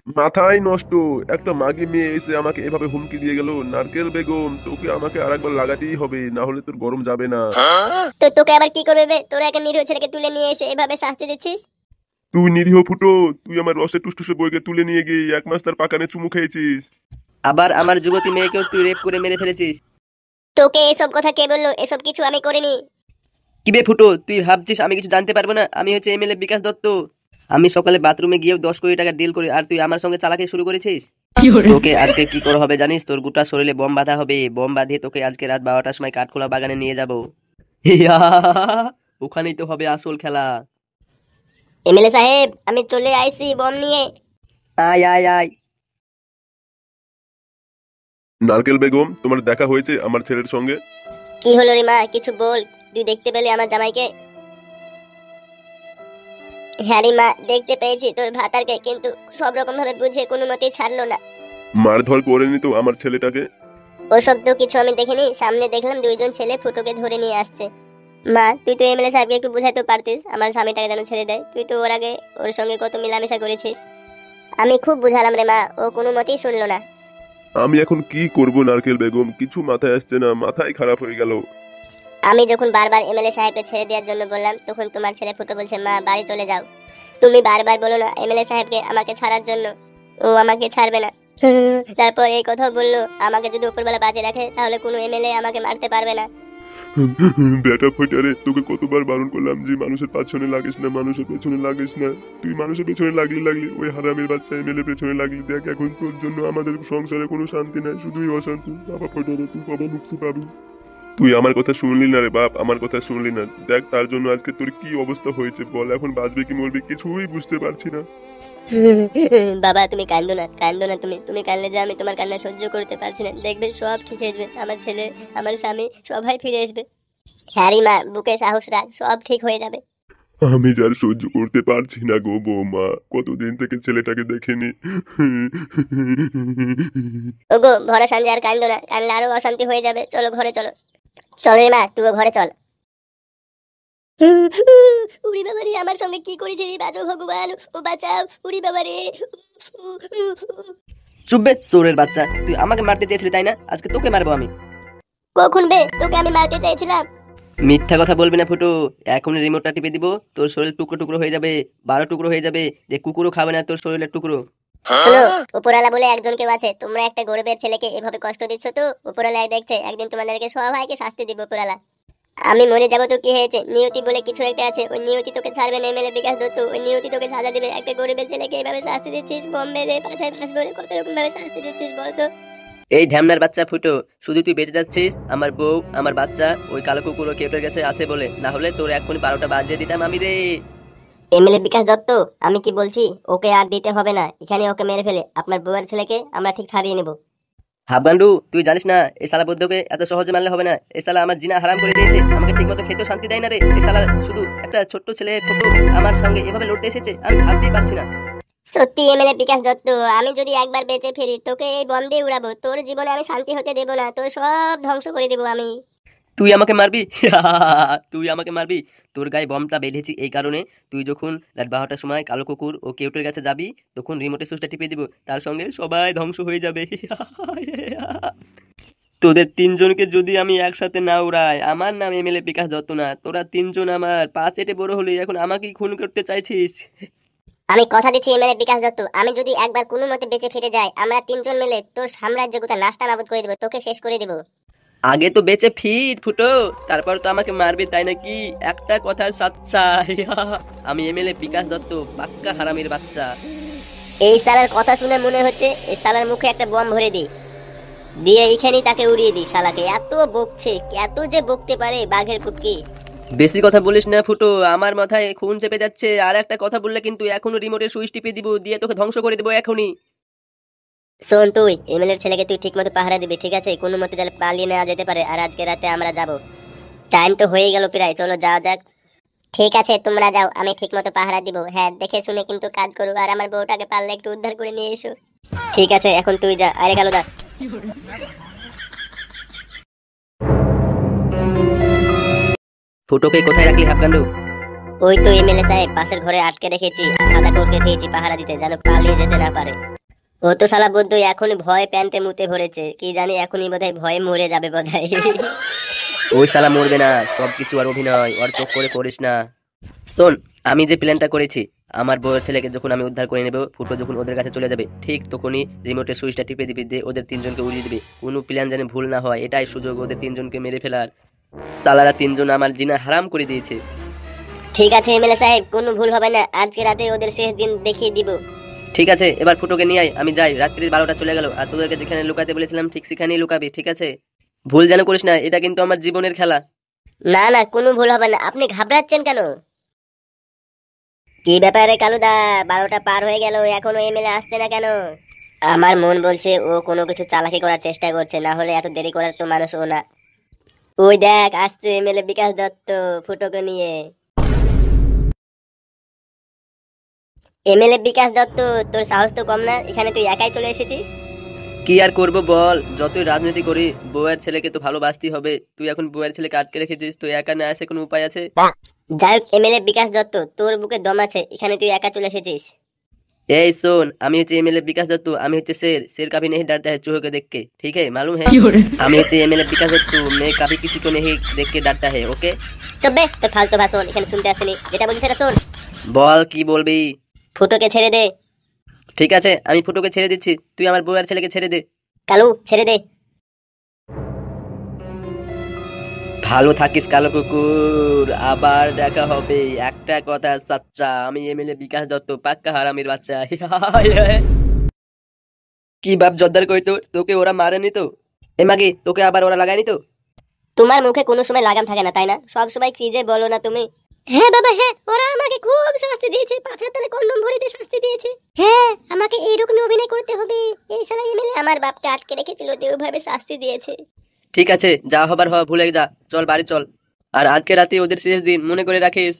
মাথায় নষ্ট। একটা মাগী মেয়ে এসে আমাকে এভাবে হুমকি দিয়ে গেল। নারকেল বেগম, তোকে আমাকে আরেকবার লাগাতেই হবে, না হলে তোর গরম যাবে না। তো তোকে আবার কি করবে বে? তোরা একটা নিরীহ ছেলেকে তুলে নিয়ে এসে এভাবে শাস্তি দিচ্ছিস? তুই নিরীহ ফুটো, তুই আমার রসে টুসটুসে বইকে তুলে নিয়ে গিয়ে 1 মাস তার পাকানে চুমু খেয়েছিস। আবার আমার যুবতী মেয়েকেও তুই রেপ করে মেরে ফেলেছিস। তোকে এসব কথা কে বললো? এসব কিছু আমি করিনি। কি বে ফুটো, তুই ভাবছিস আমি কিছু জানতে পারবো না? আমি হচ্ছে এমএলএ বিকাশ দত্ত। আমি সকালে বাথরুমে গিয়ে 10 কোটি টাকা ডিল করি, আর তুই আমার সঙ্গে চালাকি শুরু করেছিস। তোকে আজকে কি করা হবে জানিস? তোর গোটা শরীরে বম বাঁধা হবে। বম বাঁধিয়ে তোকে আজকে রাত 12টার সময় কাঠখোলা বাগানে নিয়ে যাব। হিয়া, ওখানেই তো হবে আসল খেলা। এমএলএ সাহেব, আমি চলে আইছি বম নিয়ে। আয় আয় আয়। নারকেল বেগম, তোমার দেখা হয়েছে আমার ছেলের সঙ্গে? কি হলো রে মা, কিছু বল। তুই দেখতে পেলি আমার জামাইকে? হ্যাঁ রে মা, দেখতে পেয়েছি তোর ভাতারকে, কিন্তু সব রকম ভাবে বুঝিয়ে কোনো মতেই ছাড়লো না। মারধর করেনি তো আমার ছেলেটাকে? ওসব তো কিছু আমি দেখিনি। সামনে দেখলাম দুইজন ছেলে ফুটোকে ধরে নিয়ে আসছে। মা, তুই তো এমএলএ সাহেবকে একটু বুঝাইতে পারতিস আমার স্বামীটাকে যেন ছেড়ে দেয়। তুই তো ওর আগে ওর সঙ্গে কত মেলামেশা করেছিস। আমি খুব বুঝালাম রে মা, ও কোনো মতেই শুনলো না। আমি এখন কি করব নারকেল বেগম, কিছু মাথায় আসছে না, মাথায় খারাপ হয়ে গেল। আমি যখন বারবার এমএলএ সাহেবকে ছেড়ে দেওয়ার জন্য বললাম, তখন তোমার ছেলে ফুটো বলছে মা বাড়ি চলে যাও। তুমি বারবার বলো না এমএলএ সাহেবকে আমাকে ছাড়ার জন্য, ও আমাকে ছাড়বে না। তারপর এই কথাও বললো, আমাকে যদি উপরবেলা বাঁচিয়ে রাখে তাহলে কোনো এমএলএ আমাকে মারতে পারবে না। বেটা ফোটারে, তোকে কতবার বারণ করলাম যে মানুষের পেছনে লাগিস না, মানুষের পেছনে লাগিস না। তুই মানুষের পেছনে লাগলি, ওই হারামের বাচ্চা এমএলএ পেছনে লাগলি। দেখ এখন তোর জন্য আমাদের সংসারে কোনো শান্তি নাই, শুধুই অশান্তি। বাবা ফোটারে, তুই কবে মুক্তি পাবি? তুই আমার কথা শুনলি না রে বাপ, আমার কথা শুনলি না। দেখ তার জন্য আজকে তোর কি অবস্থা হয়েছে, বল এখন বাঁচবে কি মরবি কিছুই বুঝতে পারছি না। বাবা তুমি কান্দো না, কান্দো না। তুমি তুমি কাঁদলে যে আমি তোমার কান্না সহ্য করতে পারছি না। দেখবে সব ঠিক হয়ে যাবে, আমার ছেলে, আমার স্বামী সবাই ফিরে আসবে। হ্যাঁ রে মা, বুকে সাহস রাখ, সব ঠিক হয়ে যাবে। আমি যার সহ্য করতে পারছি না গো বৌমা, কতদিন থেকে ছেলেটাকে দেখিনি। ওগো ঘরে সাঞ্জে আর কান্দো না, কানলে আরো অশান্তি হয়ে যাবে। চলো ঘরে চলো। চল রে মা, তুইও ঘরে চল। উড়ি বাবা রে, আমার সঙ্গে কি করেছে রে? বাঁচাও ভগবান, ও বাঁচাও। উড়ি বাবা রে। চুপ বে চোরের বাচ্চা, তুই আমাকে মারতে চেয়েছিলি তাই না? আজকে তোকে মারবো আমি। কখন বে তোকে আমি মারতে চাইছিলাম? মিথ্যা কথা বলবি না ফুটু। এখন রিমোটটা টিপে দিব, তোর শরীর টুকরো টুকরো হয়ে যাবে। 12 টুকরো হয়ে যাবে, যে কুকুরও খাবে না তোর শরীরের টুকরো। শোনো, উপরওয়ালা বলে একজন কেউ আছে। তোমরা একটা গরিবের ছেলেকে এভাবে কষ্ট দিচ্ছ, তো উপরওয়ালা দেখছে, একদিন তোমাদেরকে সবাইকে শাস্তি দিব উপরওয়ালা। আমি মরে যাবো তো কি হয়েছে, নিয়তি বলে কিছু একটা আছে। ওই নিয়তি তোকে ছাড়বে না এমএলএ বিকাশ দত্ত। ওই নিয়তি তোকে সাজা দিবে। একটা গরিবের ছেলেকে এভাবে শাস্তি দিচ্ছিস, বোম্বে রে পাছায় পাশ করে কত রকম ভাবে শাস্তি দিচ্ছিস বলতো। এই ঢ্যামনার বাচ্চা ফুটো, শুধু তুই বেঁচে যাচ্ছিস আমার বউ আমার বাচ্চা ওই কালো কুকুর ও কেউটের কাছে আছে বলে, না হলে তোর এক্ষুনি 12টা বাজিয়ে দিতাম আমি রে। এমএলএ বিকাশ দত্ত, আমি কি বলছি, ওকে আর দিতে হবে না। এখানে ওকে মেরে ফেলে আপনার বউয়ের ছেলেকে আমরা ঠিক ছাড়িয়ে নেব। হাবগান্ডু, তুই জানিস না এই শালা বৌদ্ধকে এত সহজে মারলে হবে না। এই শালা আমার জিনা হারাম করে দিয়েছে, আমাকে ঠিক মতো খেতেও শান্তি দেয় না রে। এই শালা শুধু একটা ছোট্ট ছেলে ফুটো আমার সঙ্গে এভাবে লড়তে এসেছে, আমি ভাবতেই পারছি না। সত্যি এমএলএ বিকাশ দত্ত, আমি যদি একবার বেঁচে ফিরি তোকে এই বম দিয়ে উড়াবো। তোর জীবনে আমি শান্তি হতে দেবো না, তোর সব ধ্বংস করে দেবো আমি। তুই আমাকে মারবি? তুই আমাকে মারবি? তোর গায়ে বমটা বেঁধেছি এই কারণে, তুই যখন রাত 12টার সময় কালো কুকুর ও কেউটের কাছে যাবি, তখন রিমোটের সুইচটা টিপে দিব, তার সঙ্গে সবাই ধ্বংস হয়ে যাবে। তোদের তিনজনকে যদি আমি একসাথে না উড়াই, আমার নাম এমএলএ বিকাশ দত্ত না। তোরা তিনজন আমার পা চেটে বড় হলি, এখন আমাকেই খুন করতে চাইছিস? আমি কথা দিচ্ছি এমএলএ বিকাশ দত্ত, আমি যদি একবার কোনো মতে বেঁচে ফিরে যাই, আমরা তিনজন মিলে তোর সাম্রাজ্য গোটা নাস্তা নাবুদ করে দেবো, তোকে শেষ করে দেবো। আগে তো বেঁচে ফির ফুটো, তারপর তো আমাকে মারবি তাই নাকি? একটা কথা সাচ্চা। আমি এমএলএ বিকাশ দত্ত, পাক্কা হারামির বাচ্চা। এই সালার কথা শুনে মনে হচ্ছে এই সালার মুখে একটা বম ভরে দিই, দিয়ে এইখানেই তাকে উড়িয়ে দিই। শালাকে এত বকছে, এত যে বকতে পারে বাঘের পুতকি। বেশি কথা বলিস না ফুটো, আমার মাথায় খুন চেপে যাচ্ছে। আর একটা কথা বললে কিন্তু এখনো রিমোটের সুইচ টিপে দিব, দিয়ে তোকে ধ্বংস করে দেবো এখনই। শোন, তুই এমএলএর ছেলেকে তুই ঠিক মতো পাহারা দিবি, ঠিক আছে? কোনো মতে যাতে পালিয়ে নেওয়া যেতে পারে। আর আজকে রাতে আমরা যাব, টাইম তো হয়ে গেল প্রায়, চলো যাওয়া যাক। ঠিক আছে তোমরা যাও, আমি ঠিক মতো পাহারা দিব। হ্যাঁ, দেখে শুনে কিন্তু কাজ করো, আর আমার বউটাকে পারলে একটু উদ্ধার করে নিয়ে এসো। ঠিক আছে, এখন তুই যা। আরে গেল দা। ফুটোকে কোথায় রাখলি হাফকান্ডু? ওই তো এমএলএ সাহেব পাশের ঘরে আটকে রেখেছি, সাদা কোটকে দিয়েছি পাহারা দিতে, যেন পালিয়ে যেতে না পারে। ও তো শালা বদ্ধ এখনই ভয় প্যান্টে মুতে ভরেছে, কি জানি এখনই বোধহয় ভয়ে মরে যাবে বোধহয়। ওই শালা মরবে না, সবকিছু আর অভিনয়, ওর চোখ করে করিস না। শোন, আমি যে প্ল্যানটা করেছি, আমার বউয়ের ছেলেকে যখন আমি উদ্ধার করে নেব, ফুটো যখন ওদের কাছে চলে যাবে, ঠিক তখনই রিমোটের সুইচটা টিপে দিবি, দিয়ে ওদের তিনজনকে উড়িয়ে দিবি। কোনো প্ল্যান যেন ভুল না হয়, এটাই সুযোগ ওদের তিনজনকে মেরে ফেলার। সালারা তিনজন আমার জিনা হারাম করে দিয়েছে। ঠিক আছে এমএলএ সাহেব, কোনো ভুল হবে না, আজকে রাতে ওদের শেষ দিন দেখিয়ে দিব। ঠিক আছে, এবার ফুটোকে নিয়ে আয়, আমি যাই। রাত্রির 12টা চলে গেল, আর তোদেরকে যেখানে লুকাতে বলেছিলাম ঠিক সেখানেই লুকাবি, ঠিক আছে? ভুল যেন করিস না, এটা কিন্তু আমার জীবনের খেলা। না না, কোনো ভুল হবে না, আপনি ঘাবড়াচ্ছেন কেন? কি ব্যাপারে কালুদা, 12টা পার হয়ে গেল, এখনো এমএলএ আসছে না কেন? আমার মন বলছে ও কোনো কিছু চালাকি করার চেষ্টা করছে, না হলে এত দেরি করার তো মানুষ ও না। ওই দেখ আসছে এমএলএ বিকাশ দত্ত ফুটোকে নিয়ে। এমএলএ বিকাশ দত্ত, তোর সাহস তো কম না, এখানে তুই একাই চলে এসেছিস। কি আর করব বল, যতই রাজনীতি করি বউয়ের ছেলেকে তো ভালোবাসতেই হবে। তুই এখন বউয়ের ছেলেকে আটকে রেখেছিস, তুই একা না আসে কোনো উপায় আছে? যাই হোক এমএলএ বিকাশ দত্ত, তোর বুকে দম আছে, এখানে তুই একা চলে এসেছিস। এই শোন, আমি হচ্ছে এমএলএ বিকাশ দত্ত, আমি হচ্ছে शेर, शेर कभी नहीं डरता है चूहे को देख के, ठीक है, मालूम है? আমি হচ্ছে এমএলএ বিকাশ দত্ত, मैं कभी किसी को नहीं देख के डरता है, ओके? চব্বে তোর ফালতু ভাষণ এখানে শুনতে আসেনি, যেটা বলছিস সেটা শোন। বল কি বলবি? ফুটোকে ছেড়ে দে। ঠিক আছে, আমি ফুটোকে ছেড়ে দিচ্ছি, তুই আমার বউয়ের ছেলেকে ছেড়ে দে। কালু ছেড়ে দে। ভালো থাকিস কালো কুকুর, আবার দেখা হবে। একটা কথা সাচ্চা, আমি এমএলএ বিকাশ দত্ত, পাক্কা হারামির বাচ্চা। কি বাপ জর্দার কইতো, তোকে ওরা মারেনি তো? এ মাগি, তোকে আবার ওরা লাগায়নি তো? তোমার মুখে কোনো সময় লাগাম থাকে না তাই না, সব সময় কি যে বলো না তুমি। হ্যাঁ বাবা হ্যাঁ, ওরা আমাকে খুব শাস্তি দিয়েছে, পাছার তলে কন্ডম ভরিতে শাস্তি দিয়েছে। হ্যাঁ আমাকে এইরকমই অভিনয় করতে হবে, এই সারা এমএলএ আমার বাপকে আটকে রেখেছিল, তো ওইভাবে শাস্তি দিয়েছে। ঠিক আছে, যা হবার হওয়া, ভুলে যা, চল বাড়ি চল। আর আজকে রাতে ওদের শেষ দিন, মনে করে রাখিস।